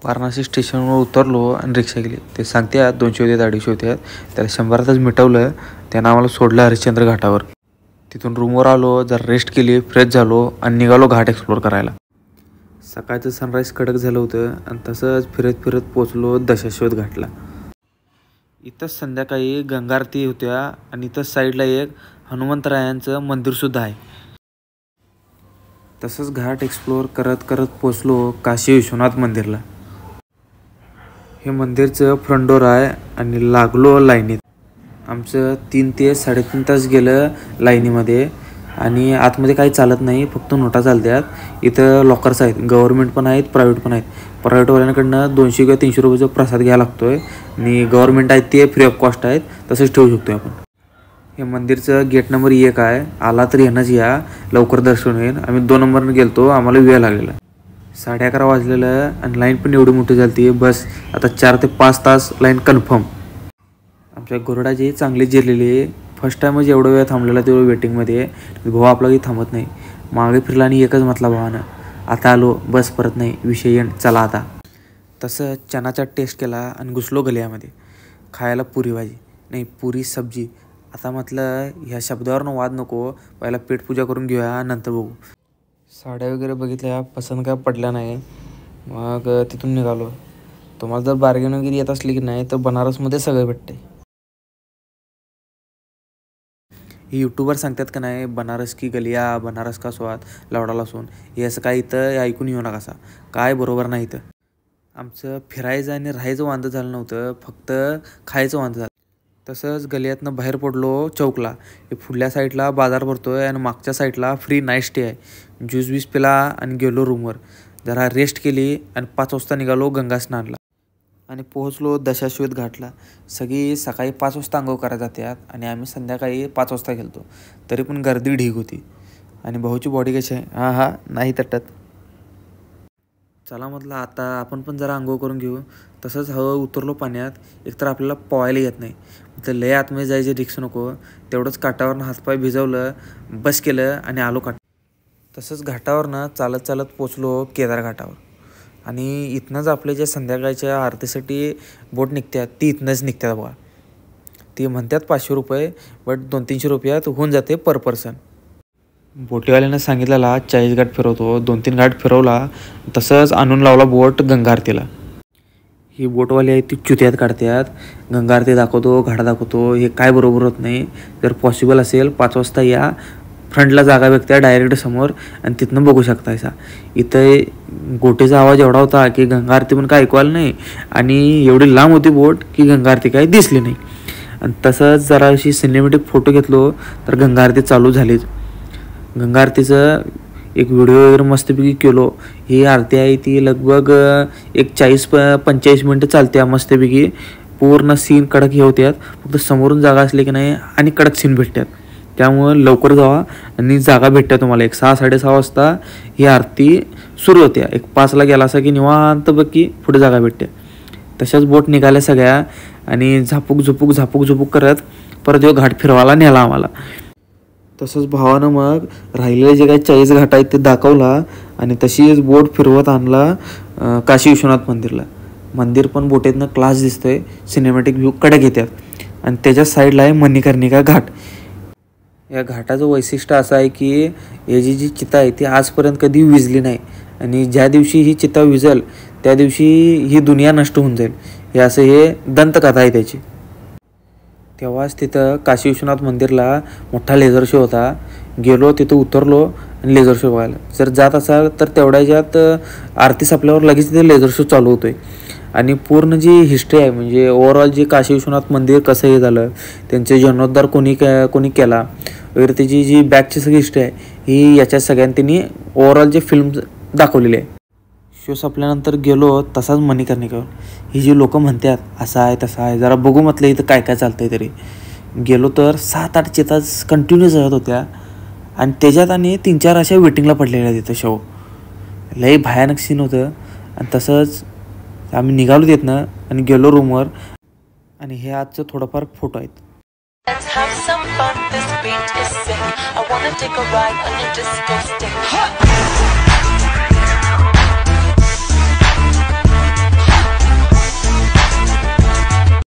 वाराणसी स्टेशनवर उतरलो आणि रिक्षा गेली. ते सांगते 200 होते 250 होते. त्याला 100तच मिटवलं. त्यानं आम्हाला सोडलं हरिश्चंद्र घाटावर. तिथून रूमवर आलो, जरा रेस्ट केली, फ्रेश झालो आणि निघालो घाट एक्सप्लोर करायला. सकाळचं सनराईज कडक झालं होतं आणि तसंच फिरत फिरत पोचलो दशाश्वत घाटला. इथंच संध्याकाळी गंगा आरती होत्या आणि इथंच साईडला एक हनुमंतरायांचं मंदिरसुद्धा आहे. तसंच घाट एक्सप्लोर करत करत पोचलो काशी विश्वनाथ मंदिरला. हे मंदिरचं फ्रंट डोर आहे आणि लागलो लाईनीत. आमचं 3 ते 3.5 तास गेलं लाईनीमध्ये आणि आतमध्ये काही चालत नाही, फक्त नोटा चालतात. इथं लॉकर्स आहेत, गव्हर्नमेंट पण आहेत, प्रायव्हेट पण आहेत. प्रायव्हेटवाल्यांकडनं 200 किंवा 300 रुपयाचा प्रसाद घ्यायला लागतो आहे आणि गव्हर्नमेंट आहेत ते फ्री ऑफ कॉस्ट आहेत, तसंच ठेवू शकतो आपण. हे मंदिरचं गेट नंबर 1 आहे. आला तर येणंच या, लवकर दर्शन होईल. आम्ही 2 नंबरनं गेलतो, आम्हाला वेळ लागलेला. 11:30 वाजलेलं आणि लाईन पण एवढी मोठी झाली. बस आता 4 ते 5 तास लाईन कन्फर्म. आमच्या घोरडाची चांगली जिरलेली. फर्स्ट टाईमच एवढं वेळ थांबलेला तेवढं वेटिंगमध्ये. भाऊ आपला काही थांबत नाही. मागे फिरला आणि एकच म्हटला भावानं, आता आलो, बस परत नाही, विषय येण, चला आता. तसं चनाचा टेस्ट केला आणि घुसलो गलियामध्ये. खायला पुरी भाजी नाही, पुरी सब्जी. आता म्हटलं ह्या शब्दावरनं वाद नको, पहिला पेटपूजा करून घेऊया, नंतर बघू. साड्या वगैरे बघितल्या, पसंत काय पडल्या नाही. मग तिथून निघालो. तुम्हाला जर बार्गेन वगैरे येत असली की नाही तर बनारसमध्ये सगळं भेटते. हे यूट्यूबर सांगतात का नाही, बनारस की गलिया, बनारस का स्वाद, लवडा लसूण. हे असं काय इथं ऐकून येऊ नका, काय बरोबर नाही इथं. आमचं फिरायचं आणि राहायचं वांदं झालं नव्हतं, फक्त खायचं वांदं झालं. तसंच गलियातनं बाहेर पडलो चौकला. हे पुढल्या साईडला बाजार भरतो आहे आणि मागच्या साईडला फ्री नाईट स्टे आहे. ज्यूस बीस पिला आणि गेलो रूमवर. जरा रेस्ट केली आणि 5 वाजता निघालो गंगा स्नानला आणि पोहोचलो दशाश्वत घाटला. सगळी सकाळी 5 वाजता अंघोळ करायला जातात आणि आम्ही संध्याकाळी 5 वाजता गेलतो. तरी पण गर्दी ढीग होती. आणि भाऊची बॉडी कशी आहे? हा नाही तटत. चला म्हटलं आता आपण पण जरा अंघोळ करून घेऊ. तसंच हळू उतरलो पाण्यात. एकतर आपल्याला पोहायला येत नाही, तर लय आतमध्ये जायचे रिक्स नको. तेवढंच काठावरनं हातपाय भिजवलं, बस केलं आणि आलो काठ. तसंच घाटावरनं चालत चालत पोचलो केदार घाटावर. आणि इथनंच आपले जे संध्याकाळच्या आरतीसाठी बोट निघतात ती इथनंच निघतात बघा. ती म्हणतात 500 रुपये, बट 200-300 रुपयात होऊन जाते पर पर्सन. बोटीवाल्यानं सांगितलेला 40 घाट फिरवतो, 2-3 घाट फिरवला. तसंच आणून लावला बोट गंगा आरतीला. ही बोटवाली आहे ती चुत्यात काढतात. गंगा आरती दाखवतो, घाट दाखवतो, हे काय बरोबर होत नाही. जर पॉसिबल असेल 5 वाजता या, फ्रंटला जागा भेटत्या डायरेक्ट समोर आणि तिथनं बघू शकतायसा. इथं गोटेचा आवाज एवढा होता की गंगा आरती पण काय ऐकवायला नाही आणि एवढी लांब होती बोट की गंगा आरती काही दिसली नाही. आणि तसंच जरा अशी सिनेमॅटिक फोटो घेतलो तर गंगा आरती चालू झालीच. गंगा आरतीचं एक व्हिडिओ वगैरे मस्तपैकी केलो. ही आरती आहे ती लगभग एक 40-45 मिनटं चालते मस्तपैकी. पूर्ण सीन कडक हे होत्यात. फक्त समोरून जागा असली की नाही आणि कडक सीन भेटतात. त्यामुळं लवकर जावा आणि जागा भेटत्या तुम्हाला. एक 6-6:30 वाजता ही आरती सुरू होत्या. एक 5ला गेला असा की निवांत बघ पुढे जागा भेटते. तशाच बोट निघाल्या सगळ्या आणि झापूक करत परत यो घाट फिरवायला नेला आम्हाला. तसंच भावानं मग राहिलेले जे काही 40 घाट आहेत ते दाखवला आणि तशीच बोट फिरवत आणला काशी विश्वनाथ मंदिरला. मंदिर पण बोटीतनं क्लास दिसतंय, सिनेमॅटिक व्ह्यू कडक येतात. आणि त्याच्या साईडला आहे मणिकर्णिका घाट. या घाटाचं वैशिष्ट्य असं आहे की याची जी चिता आहे ती आजपर्यंत कधी विझली नाही आणि ज्या दिवशी ही चिता विझेल त्या दिवशी ही दुनिया नष्ट होऊन जाईल. हे असं हे दंतकथा आहे त्याची. तेव्हाच तिथं काशी विश्वनाथ मंदिरला मोठा लेझर शो होता. गेलो तिथं उतरलो आणि लेझर शो बघायला. जर जात असाल तर तेवढ्याच्यात आरती संपल्यावर लगेच तिथे लेझर शो चालू होतो आहे. आणि पूर्ण जी हिस्ट्री आहे म्हणजे ओव्हरऑल जे काशी विश्वनाथ मंदिर कसं हे झालं, त्यांचे जीर्णोद्धार कोणी केला वगैरे, त्याची जी बॅकची सगळी हिस्ट्री आहे ही याच्यात सगळ्यांनी त्यांनी ओव्हरऑल जे फिल्म दाखवलेले आहे. शो संपल्यानंतर गेलो तसाच मणिकर्णिकावर. ही जी लोक म्हणतात असं आहे तसं आहे, जरा बघू म्हटलं इथं काय काय चालतंय. तरी गेलो तर 7-8 चिताच कंटिन्यू जळत होत्या आणि त्याच्यात आणि 3-4 अशा वेटिंगला पडलेल्या तिथं शो. लई भयानक सीन होतं. आणि तसंच आम्ही निघालो तिथनं आणि गेलो रूमवर आणि हे आजचं थोडंफार फोटो आहेत. Let's have some fun, this beat is sick. I wanna take a ride on your disco stick.